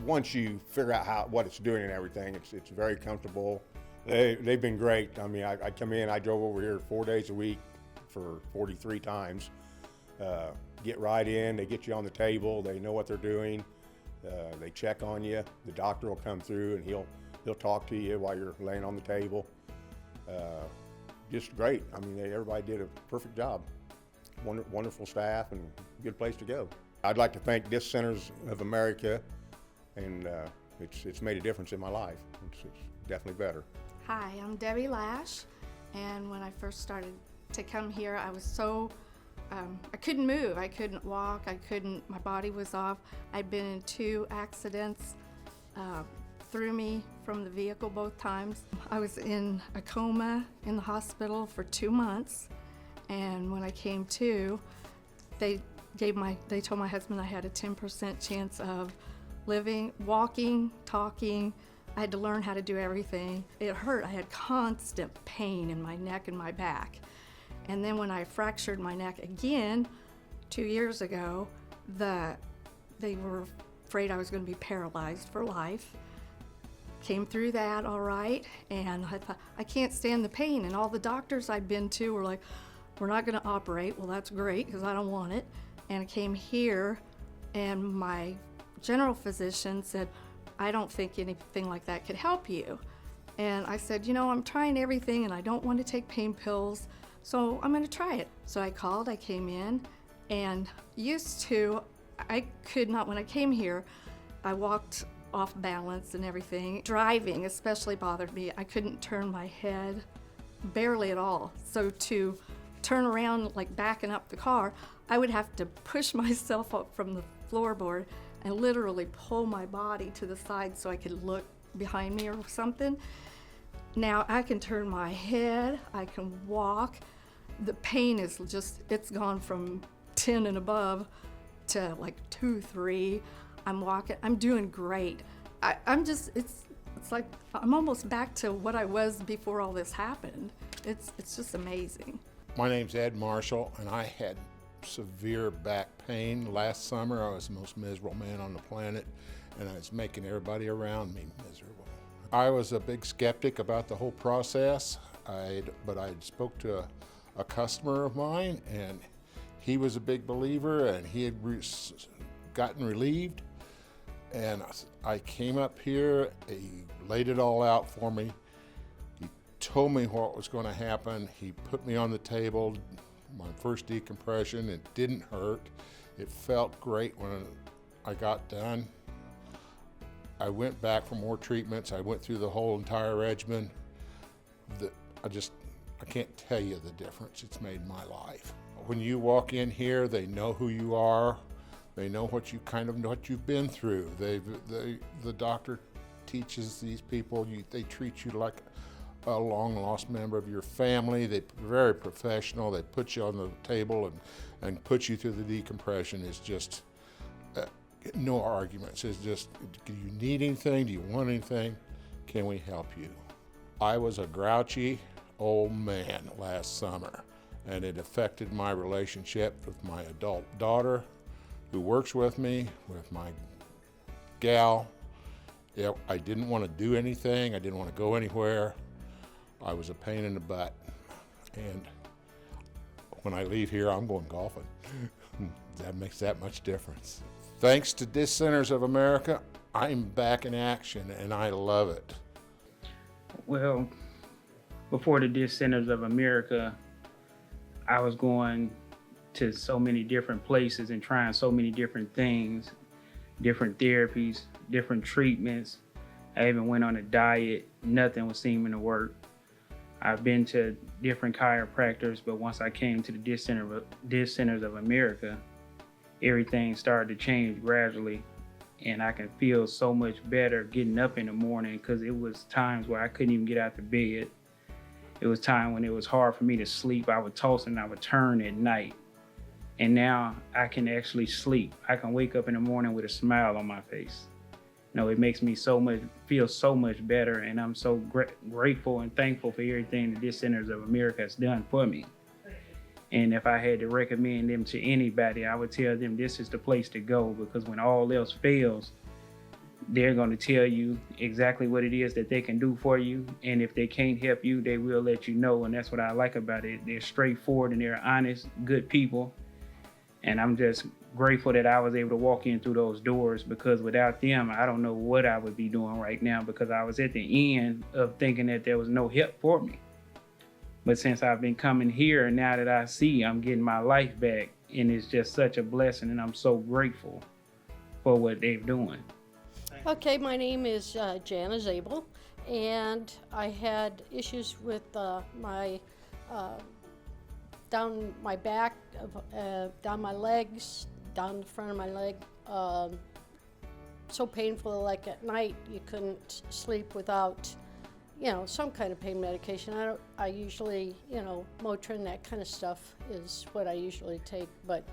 B: once you figure out what it's doing and everything, it's very comfortable. They've been great. I mean, I come in, I drove over here 4 days a week for 43 times. Get right in, they get you on the table, they know what they're doing. They check on you. The doctor will come through and he'll talk to you while you're laying on the table. Just great. I mean, everybody did a perfect job. Wonderful staff and good place to go. I'd like to thank Disc Centers of America, and it's made a difference in my life. It's definitely better.
C: Hi, I'm Debbie Lash, and when I first started to come here, I was so I couldn't move, I couldn't walk, my body was off. I'd been in 2 accidents, threw me from the vehicle both times. I was in a coma in the hospital for 2 months, and when I came to, they told my husband I had a 10% chance of living, walking, talking. I had to learn how to do everything. It hurt. I had constant pain in my neck and my back. And then when I fractured my neck again 2 years ago, they were afraid I was going to be paralyzed for life. Came through that all right, and I thought, I can't stand the pain. And all the doctors I'd been to were like, we're not going to operate. Well, that's great because I don't want it. And I came here, and my general physician said, I don't think anything like that could help you. And I said, I'm trying everything and I don't want to take pain pills, so I'm going to try it. So I called, I came in, and I could not, when I came here, I walked off balance and everything. Driving especially bothered me. I couldn't turn my head barely at all. So to turn around, like backing up the car, I would have to push myself up from the floorboard and literally pull my body to the side so I could look behind me or something. Now I can turn my head, I can walk. The pain is it's gone from 10 and above to like 2, 3. I'm walking, I'm doing great. It's like I'm almost back to what I was before all this happened. It's just amazing.
W: My name's Ed Marshall, and I had severe back pain. Last summer, I was the most miserable man on the planet, and I was making everybody around me miserable. I was a big skeptic about the whole process, but I spoke to a customer of mine, and he was a big believer, and he had gotten relieved. And I came up here, he laid it all out for me. He told me what was going to happen. He put me on the table, my first decompression. It didn't hurt. It felt great when I got done. I went back for more treatments. I went through the whole entire regimen. I can't tell you the difference it's made in my life. When you walk in here, they know who you are. They know what you've been through. The doctor teaches these people, they treat you like a long-lost member of your family. They're very professional. They put you on the table and put you through the decompression. It's just no arguments. It's just, do you need anything? Do you want anything? Can we help you? I was a grouchy old man last summer, and it affected my relationship with my adult daughter, who works with me, with my gal. I didn't want to do anything. I didn't want to go anywhere. I was a pain in the butt. And when I leave here, I'm going golfing. That makes that much difference. Thanks to Disc Centers of America, I'm back in action and I love it.
E: Well, before the Disc Centers of America, I was going to so many different places and trying so many different things, different therapies, different treatments. I even went on a diet. Nothing was seeming to work. I've been to different chiropractors, but once I came to the Disc Centers of America, everything started to change gradually. And I can feel so much better getting up in the morning, because it was times where I couldn't even get out of bed. It was time when it was hard for me to sleep. I would toss and I would turn at night. And now I can actually sleep. I can wake up in the morning with a smile on my face. You know, it makes me feel so much better, and I'm so grateful and thankful for everything the Disc Centers of America has done for me. And if I had to recommend them to anybody, I would tell them this is the place to go, because when all else fails, they're going to tell you exactly what it is that they can do for you. And if they can't help you, they will let you know. And that's what I like about it. They're straightforward and they're honest, good people. And I'm just grateful that I was able to walk in through those doors, because without them, I don't know what I would be doing right now, because I was at the end of thinking that there was no help for me. But since I've been coming here, and now that I see I'm getting my life back, and it's just such a blessing, and I'm so grateful for what they're doing.
F: Okay, my name is Jan Azab, and I had issues with my down my back, down my legs, down the front of my leg. So painful, like at night you couldn't sleep without, some kind of pain medication. I usually, Motrin, that kind of stuff is what I usually take, but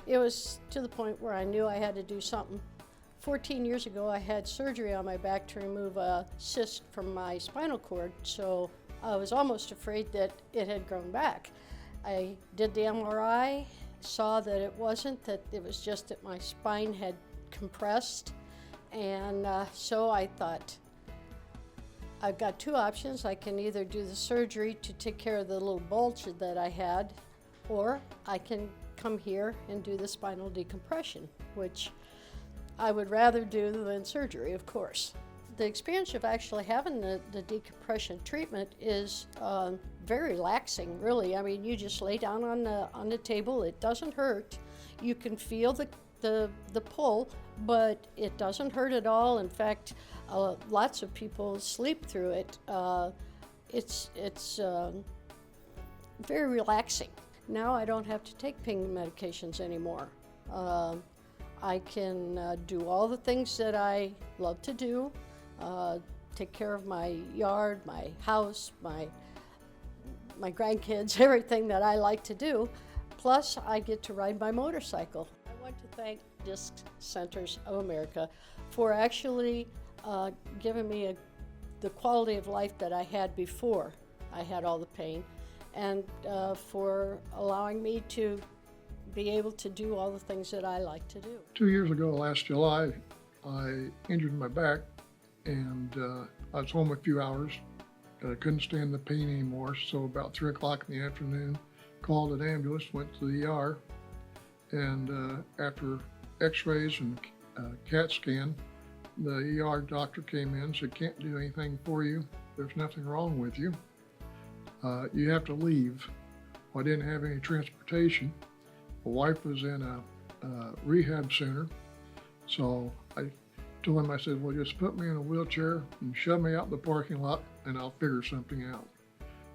F: it was to the point where I knew I had to do something. 14 years ago, I had surgery on my back to remove a cyst from my spinal cord, so I was almost afraid that it had grown back. I did the MRI, saw that it wasn't, that it was just that my spine had compressed, and so I thought, I've got two options. I can either do the surgery to take care of the little bulge that I had, or I can come here and do the spinal decompression, which I would rather do than surgery, of course. The experience of actually having the decompression treatment is very relaxing, really. I mean, you just lay down on the table. It doesn't hurt. You can feel the pull, but it doesn't hurt at all. In fact, lots of people sleep through it. It's very relaxing. Now I don't have to take pain medications anymore. I can do all the things that I love to do, take care of my yard, my house, my grandkids, everything that I like to do. Plus, I get to ride my motorcycle. I want to thank Disc Centers of America for actually giving me the quality of life that I had before I had all the pain, and for allowing me to be able to do all the things that I like to do.
G: 2 years ago, last July, I injured my back, and I was home a few hours. I couldn't stand the pain anymore, so about 3 o'clock in the afternoon, called an ambulance, went to the ER, and after x-rays and CAT scan, the ER doctor came in and said, "Can't do anything for you. There's nothing wrong with you. You have to leave." Well, I didn't have any transportation. My wife was in a rehab center, so I told him, I said, "Well, just put me in a wheelchair and shove me out in the parking lot, and I'll figure something out."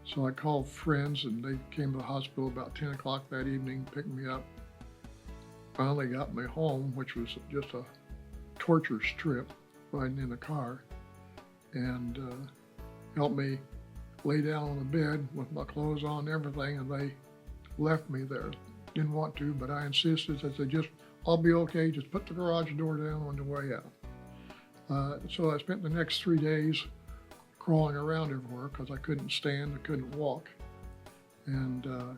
G: So I called friends, and they came to the hospital about 10 o'clock that evening, picked me up, finally got me home, which was just a torturous trip, riding in the car, and helped me lay down on the bed with my clothes on and everything, and they left me there. Didn't want to, but I insisted. I said, "I'll be okay, just put the garage door down on the way out." So I spent the next 3 days crawling around everywhere because I couldn't stand, I couldn't walk. And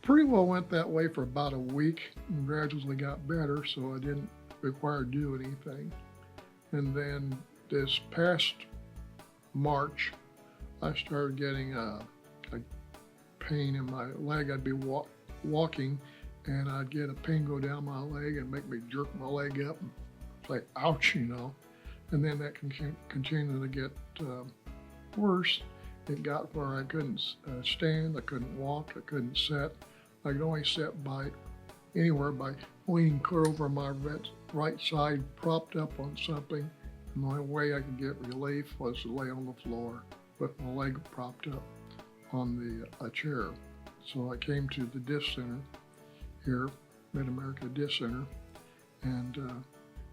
G: pretty well went that way for about a week, and gradually got better, so I didn't require to do anything. And then this past March, I started getting a pain in my leg. I'd be walking, and I'd get a pain go down my leg and make me jerk my leg up and It's like, ouch, you know. And then that continued to get worse. It got where I couldn't stand, I couldn't walk, I couldn't sit. I could only sit by anywhere by leaning clear over my right side, propped up on something. And the only way I could get relief was to lay on the floor with my leg propped up on a chair. So I came to the Disc Center here, Mid-America Disc Center, and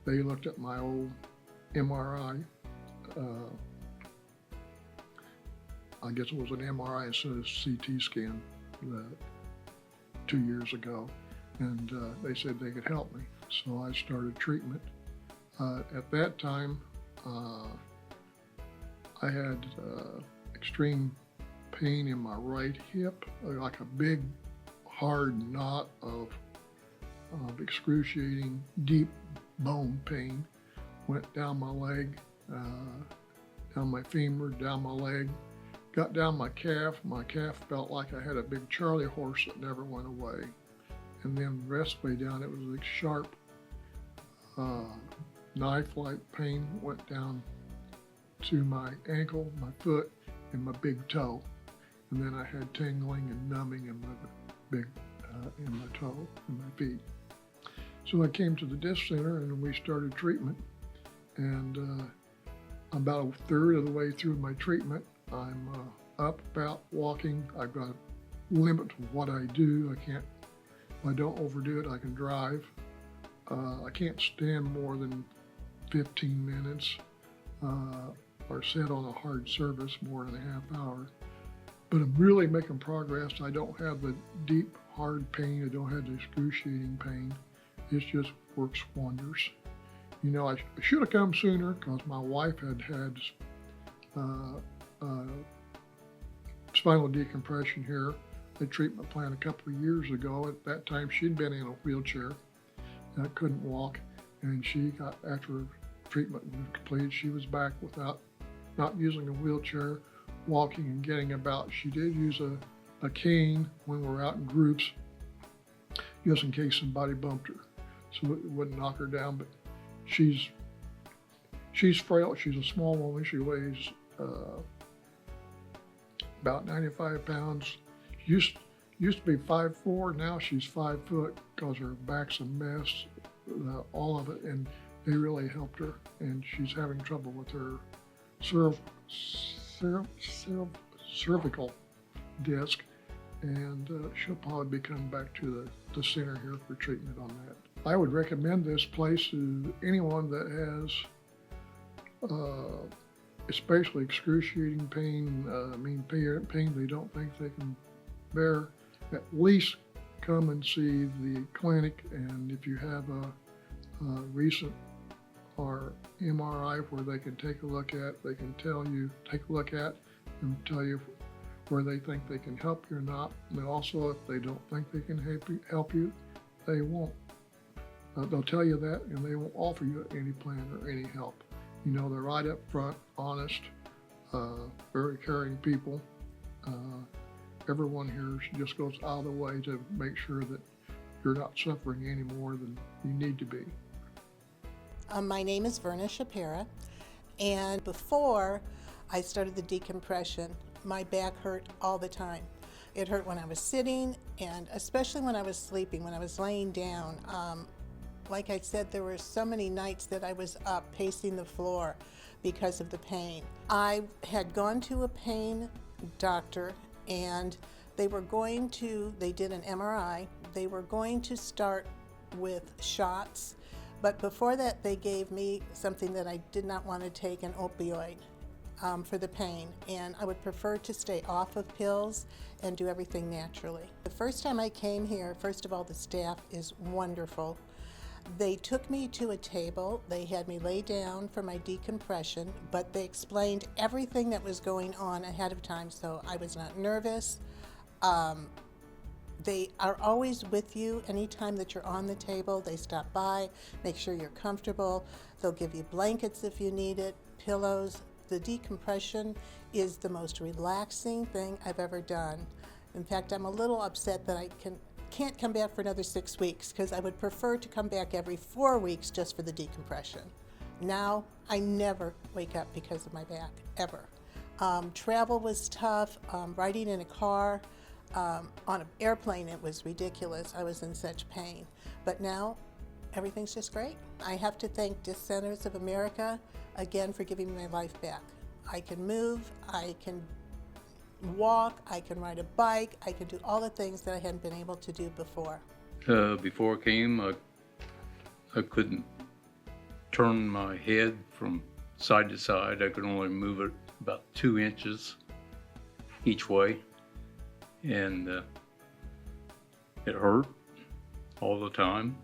G: they looked at my old MRI. I guess it was an MRI instead of CT scan 2 years ago, and they said they could help me. So I started treatment. At that time, I had extreme pain in my right hip, like a big hard knot of excruciating deep bone pain. Went down my leg, down my femur, down my leg, got down my calf. My calf felt like I had a big Charlie horse that never went away. And then the rest of the way down, it was a sharp knife-like pain went down to my ankle, my foot, and my big toe. And then I had tingling and numbing in my toe and my feet. So I came to the Disc Center and we started treatment. And about a third of the way through my treatment, I'm up, about, walking. I've got a limit to what I do. If I don't overdo it, I can drive. I can't stand more than 15 minutes or sit on a hard surface more than a half hour. But I'm really making progress. I don't have the deep, hard pain. I don't have the excruciating pain. It just works wonders. You know, I should have come sooner because my wife had spinal decompression here, a treatment plan a couple of years ago. At that time, she'd been in a wheelchair and couldn't walk. And she got, after her treatment was completed, she was back without, not using a wheelchair, walking and getting about. She did use a cane when we were out in groups, just in case somebody bumped her, so it wouldn't knock her down. But she's frail. She's a small woman. She weighs about 95 pounds. Used to be 5'4". Now she's 5 foot because her back's a mess, all of it, and they really helped her. And she's having trouble with her cervical disc, and she'll probably be coming back to the center here for treatment on that. I would recommend this place to anyone that has especially excruciating pain, pain they don't think they can bear. At least come and see the clinic, and if you have a recent or MRI where they can take a look at, they can take a look at and tell you where they think they can help you or not. And also, if they don't think they can help you, they won't. They'll tell you that, and they won't offer you any plan or any help. You know, they're right up front, honest, very caring people. Everyone here just goes out of the way to make sure that you're not suffering any more than you need to be.
H: My name is Verna Shapira, and before I started the decompression, my back hurt all the time. It hurt when I was sitting, and especially when I was sleeping, when I was laying down. Like I said, there were so many nights that I was up pacing the floor because of the pain. I had gone to a pain doctor, and they did an MRI. They were going to start with shots, but before that they gave me something that I did not want to take, an opioid, for the pain, and I would prefer to stay off of pills and do everything naturally. The first time I came here, first of all, the staff is wonderful. They took me to a table, they had me lay down for my decompression, but they explained everything that was going on ahead of time, so I was not nervous. They are always with you anytime that you're on the table. They stop by, make sure you're comfortable. They'll give you blankets if you need it, pillows. The decompression is the most relaxing thing I've ever done. In fact, I'm a little upset that can't come back for another 6 weeks because I would prefer to come back every 4 weeks just for the decompression. Now, I never wake up because of my back, ever. Travel was tough, riding in a car, on an airplane, it was ridiculous. I was in such pain. But now, everything's just great. I have to thank Disc Centers of America again for giving me my life back. I can move, I can walk, I can ride a bike, I can do all the things that I hadn't been able to do before.
I: Before I came, I couldn't turn my head from side to side. I could only move it about 2 inches each way, and it hurt all the time.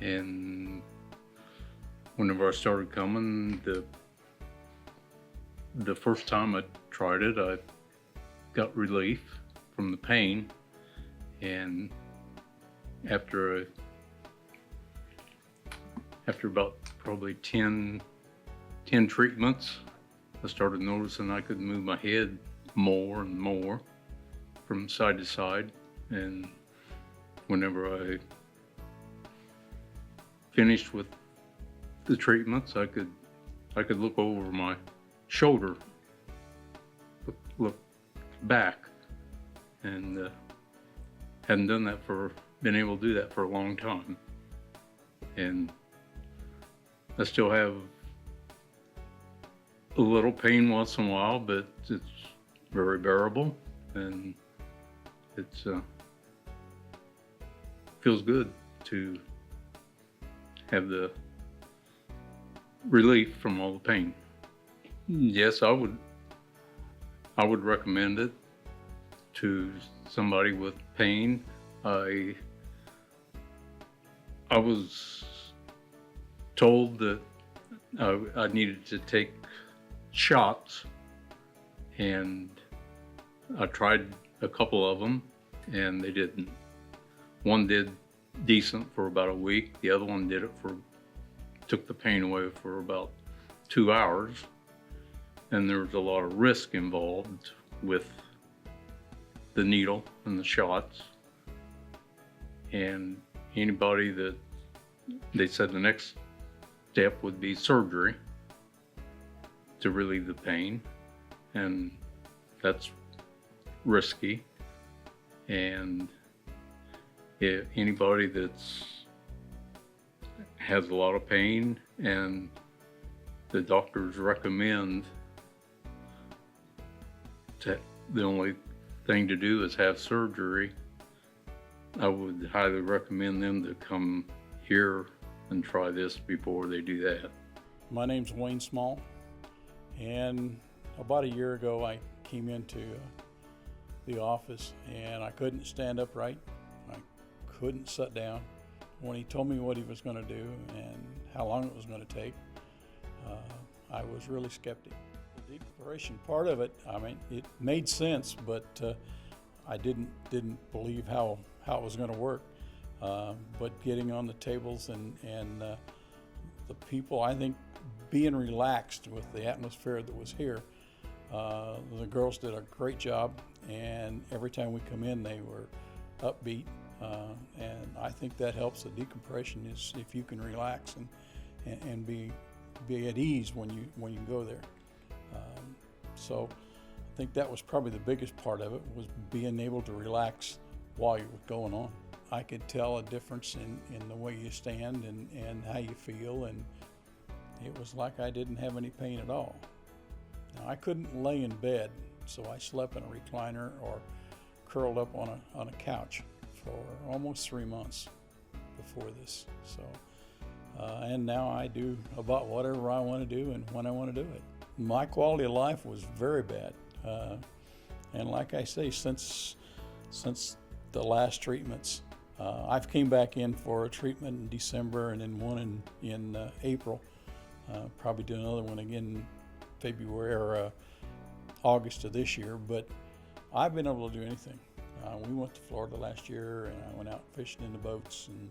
I: And whenever I started coming, the first time I tried it, I got relief from the pain, and after about probably 10 treatments, I started noticing I could move my head more and more from side to side. And whenever I finished with the treatments, I could look over my shoulder, look back, and hadn't been able to do that for a long time. And I still have a little pain once in a while, but it's very bearable, and it's feels good to have the relief from all the pain. Yes, I would recommend it to somebody with pain. I was told that I needed to take shots, and I tried a couple of them, and they didn't. One did decent for about a week. The other one took the pain away for about 2 hours. And there was a lot of risk involved with the needle and the shots. And anybody that they said the next step would be surgery to relieve the pain, and that's risky. And if anybody has a lot of pain and the doctors recommend the only thing to do is have surgery, I would highly recommend them to come here and try this before they do that.
R: My name's Wayne Small, and about a year ago I came into the office and I couldn't stand upright. I couldn't sit down. When he told me what he was going to do and how long it was going to take, I was really skeptic. The decompression part of it, I mean, it made sense, but I didn't believe how it was going to work. But getting on the tables and the people, I think being relaxed with the atmosphere that was here, the girls did a great job, and every time we come in they were upbeat, and I think that helps the decompression is if you can relax and be at ease when you go there. So I think that was probably the biggest part of it, was being able to relax while you were going on. I could tell a difference in the way you stand and how you feel, and it was like I didn't have any pain at all. Now, I couldn't lay in bed, so I slept in a recliner or curled up on a couch for almost 3 months before this. So, and now I do about whatever I want to do and when I want to do it. My quality of life was very bad, and like I say, since the last treatments, I've came back in for a treatment in December and then one in April. Probably do another one again in February or August of this year, but I've been able to do anything. We went to Florida last year, and I went out fishing in the boats, and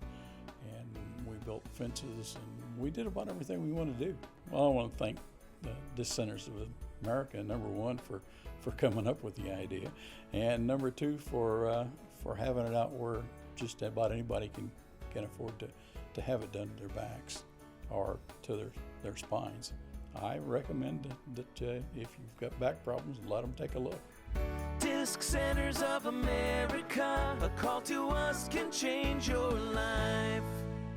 R: we built fences, and we did about everything we wanted to do. Well, I want to thank the Disc Centers of America, number one, for coming up with the idea, and number two, for having it out where
J: just about anybody can afford to have it done to their backs or to their spines. I recommend that if you've got back problems, let them take a look.
K: Disc Centers of America, a call to us can change your life.